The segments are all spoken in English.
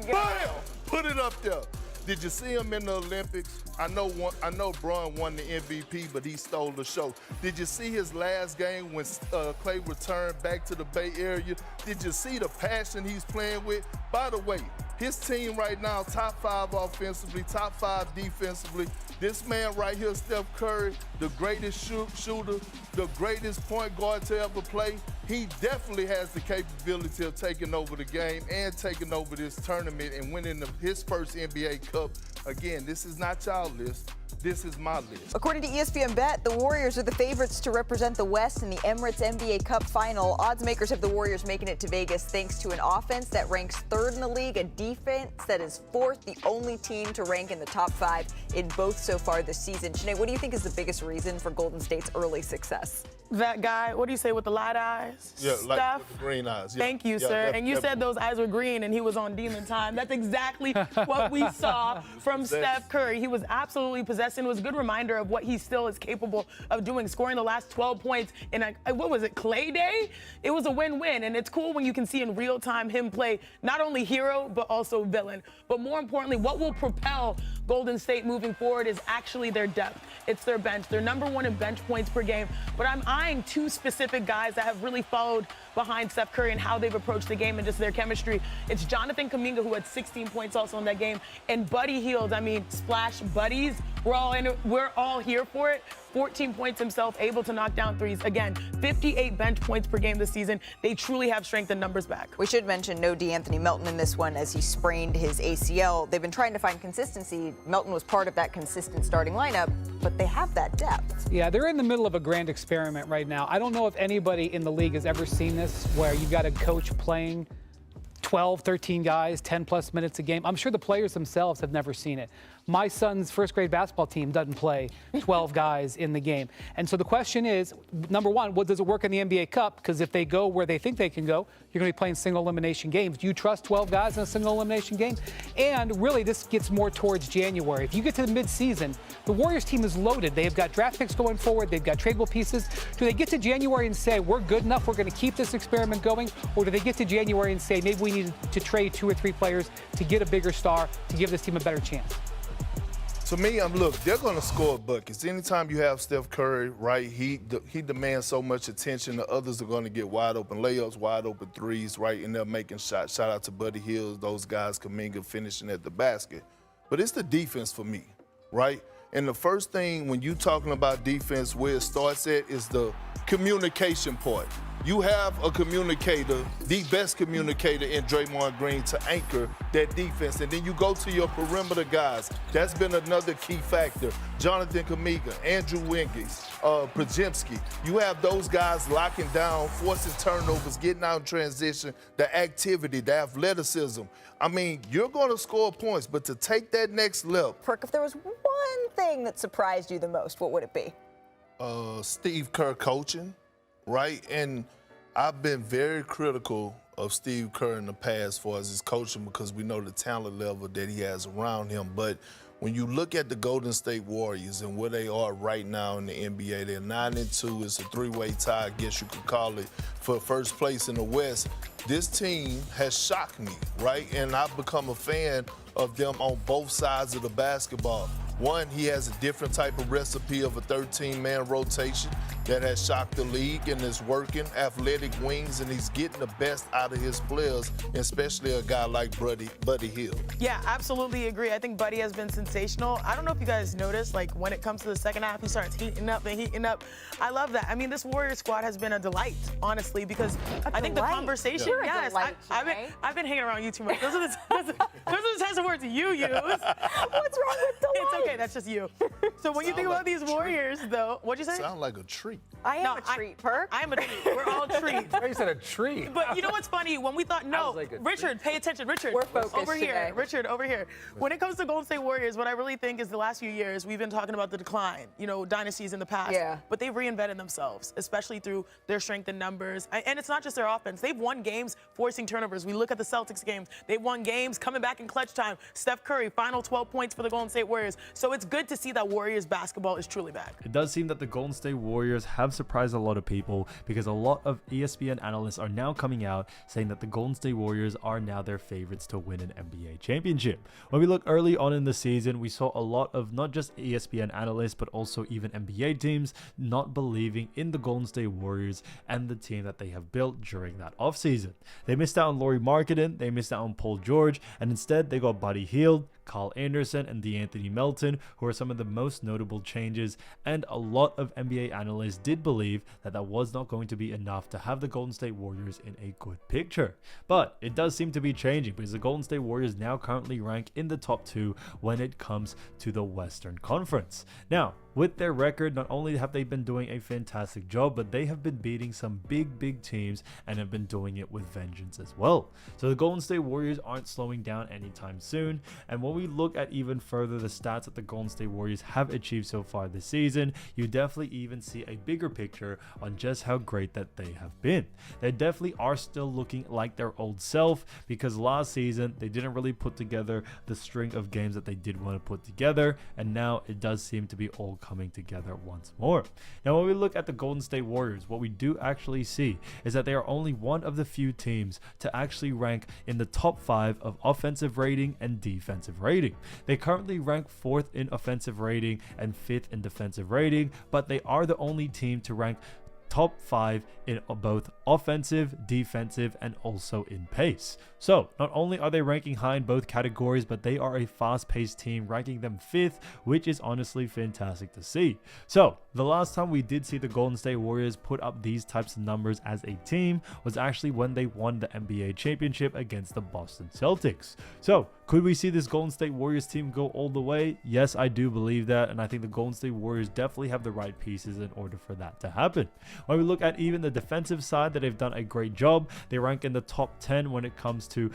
Bam! Put it up there. Did you see him in the Olympics? I know Bron won the MVP, but he stole the show. Did you see his last game when Klay returned back to the Bay Area? Did you see the passion he's playing with? By the way, his team right now, top 5 offensively, top 5 defensively. This man right here, Steph Curry, the greatest shooter, the greatest point guard to ever play. He definitely has the capability of taking over the game and taking over this tournament and winning his first NBA Cup. Again, this is not y'all list. This is my list. According to ESPN Bet, the Warriors are the favorites to represent the West in the Emirates NBA Cup final. Odds makers have the Warriors making it to Vegas thanks to an offense that ranks 3rd in the league, a defense that is 4th, the only team to rank in the top 5 in both so far this season. Sinead, what do you think is the biggest reason for Golden State's early success? That guy, what do you say, with the light eyes? Yeah, Steph? like with the green eyes. Yeah. Thank you, sir. And you said those eyes were green and he was on demon time. That's exactly what we saw from Steph Curry. He was absolutely possessing. It was a good reminder of what he still is capable of doing, scoring the last 12 points in, what was it, Klay Day? It was a win-win, and it's cool when you can see in real time him play not only hero, but also villain. But more importantly, what will propel Golden State moving forward is actually their depth. It's their bench. They're #1 in bench points per game. But I'm eyeing 2 specific guys that have really followed behind Steph Curry and how they've approached the game and just their chemistry. It's Jonathan Kuminga, who had 16 points also in that game, and Buddy Hield. I mean, splash buddies. We're all here for it. 14 points himself, able to knock down threes. Again, 58 bench points per game this season. They truly have strength and numbers back. We should mention no DeAnthony Melton in this one as he sprained his ACL. They've been trying to find consistency. Melton was part of that consistent starting lineup, but they have that depth. Yeah, they're in the middle of a grand experiment right now. I don't know if anybody in the league has ever seen this, where you've got a coach playing 12, 13 guys, 10-plus minutes a game. I'm sure the players themselves have never seen it. My son's first-grade basketball team doesn't play 12 guys in the game. And so the question is, number one, what does it work in the NBA Cup? Because if they go where they think they can go, you're going to be playing single-elimination games. Do you trust 12 guys in a single-elimination game? And really, this gets more towards January. If you get to the mid-season, the Warriors team is loaded. They've got draft picks going forward. They've got tradable pieces. Do they get to January and say, we're good enough, we're going to keep this experiment going? Or do they get to January and say, maybe we need to trade 2 or 3 players to get a bigger star, to give this team a better chance? To me, look, they're going to score buckets. Anytime you have Steph Curry, right, he demands so much attention. The others are going to get wide open layups, wide open threes, right, and they're making shots. Shout out to Buddy Hield, those guys, Kuminga finishing at the basket. But it's the defense for me, right? And the first thing when you're talking about defense, where it starts at is the communication part. You have a communicator, the best communicator in Draymond Green to anchor that defense. And then you go to your perimeter guys. That's been another key factor. Jonathan Kuminga, Andrew Wiggins, Przemski. You have those guys locking down, forcing turnovers, getting out in transition, the activity, the athleticism. I mean, you're going to score points, but to take that next leap. Perk, if there was one thing that surprised you the most, what would it be? Steve Kerr coaching. Right, and I've been very critical of Steve Kerr in the past for his coaching because we know the talent level that he has around him. But when you look at the Golden State Warriors and where they are right now in the NBA, they're 9-2. It's a 3-way tie, I guess you could call it, for first place in the West. This team has shocked me, right? And I've become a fan of them on both sides of the basketball. One, he has a different type of recipe of a 13-man rotation that has shocked the league and is working, athletic wings, and he's getting the best out of his players, especially a guy like Buddy Hield. Yeah, absolutely agree. I think Buddy has been sensational. I don't know if you guys noticed, like, when it comes to the second half, he starts heating up and heating up. I love that. I mean, this Warriors squad has been a delight, honestly, because I think the conversation, yes, I've been hanging around you too much. Those are the types of words you use. What's wrong with delight? It's okay, that's just you. So when you think about these Warriors, though, what'd you say? Sound like a treat. I am a treat, Perk. I am a treat. We're all treats. You said a treat. But you know what's funny? When we thought, no, Richard, pay attention. Richard, we're focused over here. today. Richard, over here. When it comes to Golden State Warriors, what I really think is the last few years, we've been talking about the decline, dynasties in the past. Yeah. But they've reinvented themselves, especially through their strength in numbers. And it's not just their offense. They've won games forcing turnovers. We look at the Celtics games. They've won games coming back in clutch time. Steph Curry, final 12 points for the Golden State Warriors. So it's good to see that Warriors basketball is truly back. It does seem that the Golden State Warriors have surprised a lot of people because a lot of ESPN analysts are now coming out saying that the Golden State Warriors are now their favorites to win an NBA championship. When we look early on in the season, we saw a lot of not just ESPN analysts but also even NBA teams not believing in the Golden State Warriors and the team that they have built during that offseason. They missed out on Lauri Markkanen, they missed out on Paul George, and instead they got Buddy Hield, Kyle Anderson, and DeAnthony Melton, who are some of the most notable changes, and a lot of NBA analysts did believe that that was not going to be enough to have the Golden State Warriors in a good picture. But it does seem to be changing because the Golden State Warriors now currently rank in the top 2 when it comes to the Western Conference. Now, with their record, not only have they been doing a fantastic job, but they have been beating some big teams and have been doing it with vengeance as well. So the Golden State Warriors aren't slowing down anytime soon. And when we look at even further the stats that the Golden State Warriors have achieved so far this season, you definitely even see a bigger picture on just how great that they have been. They definitely are still looking like their old self because last season they didn't really put together the string of games that they did want to put together, and now it does seem to be all coming together once more. Now, when we look at the Golden State Warriors, what we do actually see is that they are only one of the few teams to actually rank in the top 5 of offensive rating and defensive rating. They currently rank 4th in offensive rating and 5th in defensive rating, but they are the only team to rank top 5 in both offensive, defensive, and also in pace. So not only are they ranking high in both categories, but they are a fast-paced team, ranking them 5th, which is honestly fantastic to see. So the last time we did see the Golden State Warriors put up these types of numbers as a team was actually when they won the NBA championship against the Boston Celtics. So could we see this Golden State Warriors team go all the way? Yes, I do believe that, and I think the Golden State Warriors definitely have the right pieces in order for that to happen. When we look at even the defensive side, that they've done a great job. They rank in the top 10 when it comes to,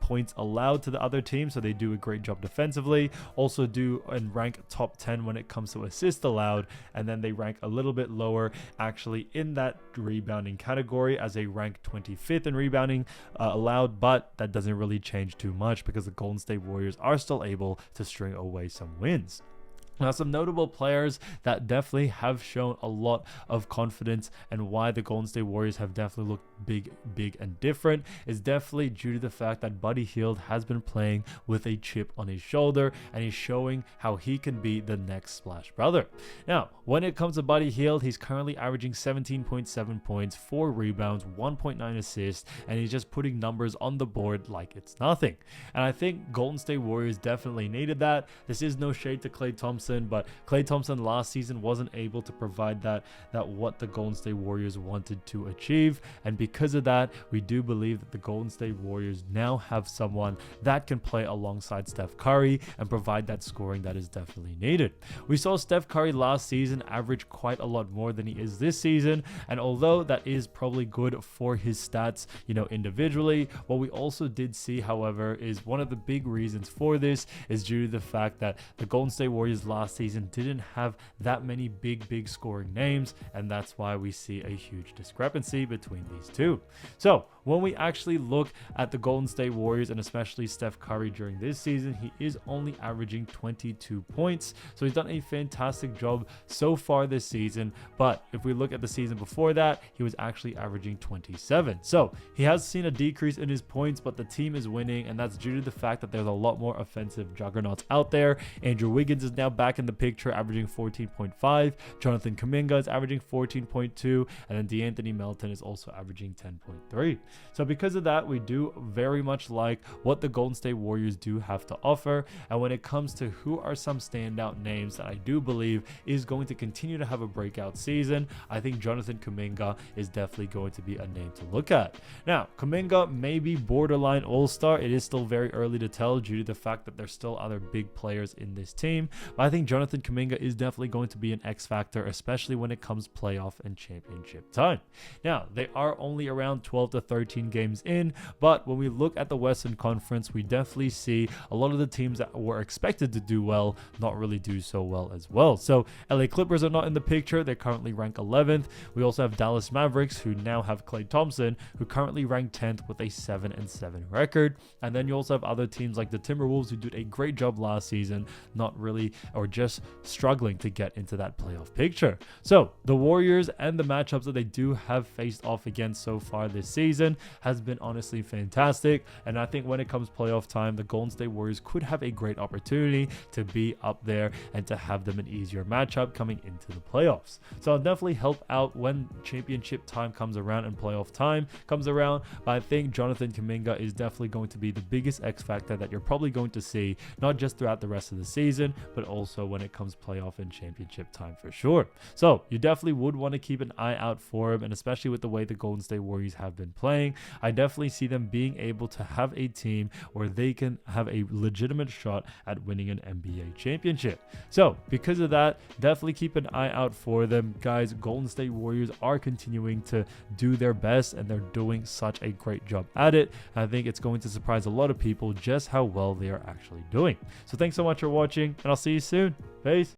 points allowed to the other team, so they do a great job defensively. Also do and rank top 10 when it comes to assists allowed, and then they rank a little bit lower actually in that rebounding category as they rank 25th in rebounding allowed, but that doesn't really change too much because the Golden State Warriors are still able to string away some wins. Now, some notable players that definitely have shown a lot of confidence and why the Golden State Warriors have definitely looked big and different is definitely due to the fact that Buddy Hield has been playing with a chip on his shoulder and he's showing how he can be the next Splash Brother. Now, when it comes to Buddy Hield, he's currently averaging 17.7 points, 4 rebounds, 1.9 assists, and he's just putting numbers on the board like it's nothing. And I think Golden State Warriors definitely needed that. This is no shade to Klay Thompson, but Klay Thompson last season wasn't able to provide that what the Golden State Warriors wanted to achieve, and because of that, we do believe that the Golden State Warriors now have someone that can play alongside Steph Curry and provide that scoring that is definitely needed. We saw Steph Curry last season average quite a lot more than he is this season, and although that is probably good for his stats, individually, what we also did see, however, is one of the big reasons for this is due to the fact that the Golden State Warriors last season didn't have that many big scoring names, and that's why we see a huge discrepancy between these two. So when we actually look at the Golden State Warriors and especially Steph Curry during this season, he is only averaging 22 points. So he's done a fantastic job so far this season. But if we look at the season before that, he was actually averaging 27. So he has seen a decrease in his points, but the team is winning, and that's due to the fact that there's a lot more offensive juggernauts out there. Andrew Wiggins is now back in the picture, averaging 14.5. Jonathan Kuminga is averaging 14.2, and then DeAnthony Melton is also averaging 10.3. So because of that, we do very much like what the Golden State Warriors do have to offer. And when it comes to who are some standout names that I do believe is going to continue to have a breakout season, I think Jonathan Kuminga is definitely going to be a name to look at. Now, Kuminga may be borderline all-star. It is still very early to tell due to the fact that there's still other big players in this team. But I think Jonathan Kuminga is definitely going to be an X factor, especially when it comes playoff and championship time. Now, they are only around 12 to 13 games in, but when we look at the Western Conference, we definitely see a lot of the teams that were expected to do well not really do so well as well. So LA Clippers are not in the picture. They currently rank 11th. We also have Dallas Mavericks, who now have Klay Thompson, who currently rank 10th with a 7-7 record. And then you also have other teams like the Timberwolves, who did a great job last season, not really or just struggling to get into that playoff picture. So the Warriors and the matchups that they do have faced off against so far this season has been honestly fantastic. And I think when it comes playoff time, the Golden State Warriors could have a great opportunity to be up there and to have them an easier matchup coming into the playoffs. So I'll definitely help out when championship time comes around and playoff time comes around. But I think Jonathan Kuminga is definitely going to be the biggest X factor that you're probably going to see, not just throughout the rest of the season, but also when it comes playoff and championship time for sure. So you definitely would want to keep an eye out for him, and especially with the way the Golden State Warriors have been playing, I definitely see them being able to have a team where they can have a legitimate shot at winning an NBA championship. So because of that, definitely keep an eye out for them, guys. Golden State Warriors are continuing to do their best, and they're doing such a great job at it. I think it's going to surprise a lot of people just how well they are actually doing. So thanks so much for watching, and I'll see you soon. Peace.